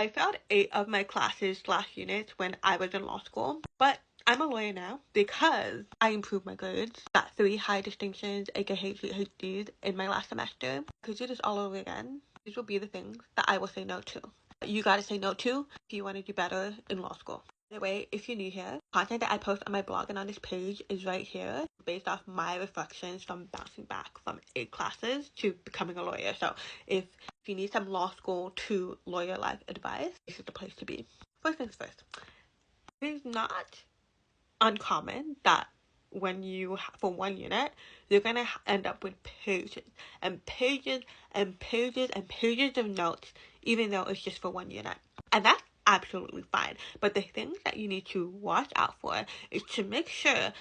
I failed 8 of my classes / units when I was in law school, but I'm a lawyer now because I improved my grades. Got 3 high distinctions, aka HDs, in my last semester. Could do this all over again. These will be the things that I will say no to. You gotta say no to if you want to do better in law school. By the way, if you're new here, content that I post on my blog and on this page is right here, based off my reflections from bouncing back from 8 classes to becoming a lawyer. So if you need some law school to lawyer life advice, this is the place to be. First things first, it is not uncommon that when you for one unit, you're gonna end up with pages and pages and pages and pages of notes, even though it's just for one unit. And that's absolutely fine. But the things that you need to watch out for is to make sure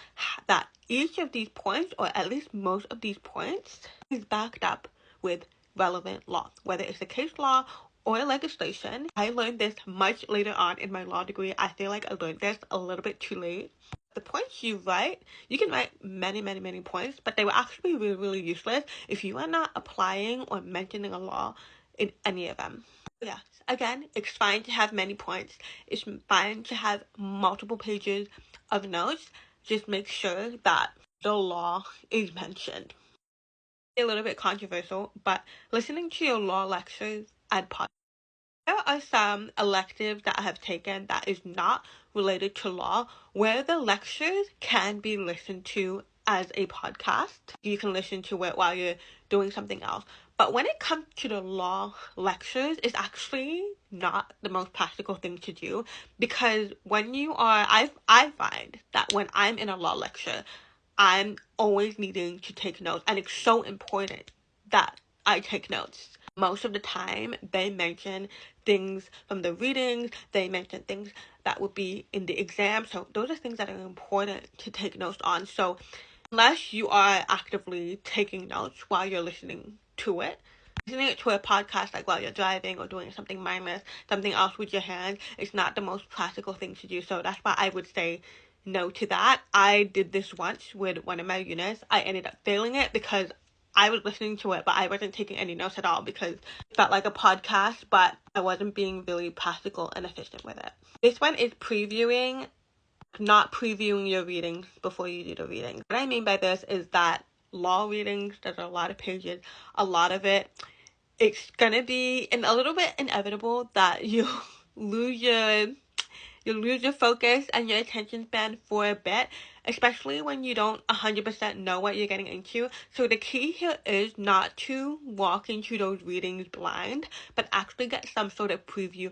that each of these points, or at least most of these points, is backed up with relevant law, whether it's a case law or legislation. I learned this much later on in my law degree. I feel like I learned this a little bit too late. The points you write, you can write many, many, many points, but they will actually be really, really useless if you are not applying or mentioning a law in any of them. Yeah, again, it's fine to have many points. It's fine to have multiple pages of notes. Just make sure that the law is mentioned. A little bit controversial, but listening to your law lectures and podcasts, there are some electives that I have taken that is not related to law, where the lectures can be listened to as a podcast. You can listen to it while you're doing something else. But when it comes to the law lectures, it's actually not the most practical thing to do, because when you are, I find that when I'm in a law lecture, I'm always needing to take notes, and it's so important that I take notes. Most of the time, they mention things from the readings, they mention things that would be in the exam, so those are things that are important to take notes on. So unless you are actively taking notes while you're listening to it to a podcast, like while you're driving or doing something mindless, something else with your hands, it's not the most practical thing to do. So that's why I would say no to that. I did this once with one of my units. I ended up failing it because I was listening to it, but I wasn't taking any notes at all because it felt like a podcast, but I wasn't being really practical and efficient with it. This one is previewing, not previewing your readings before you do the readings. What I mean by this is that law readings, there's a lot of pages, a lot of it, it's gonna be a little bit inevitable that you lose your focus and your attention span for a bit, especially when you don't 100% know what you're getting into. So the key here is not to walk into those readings blind, but actually get some sort of preview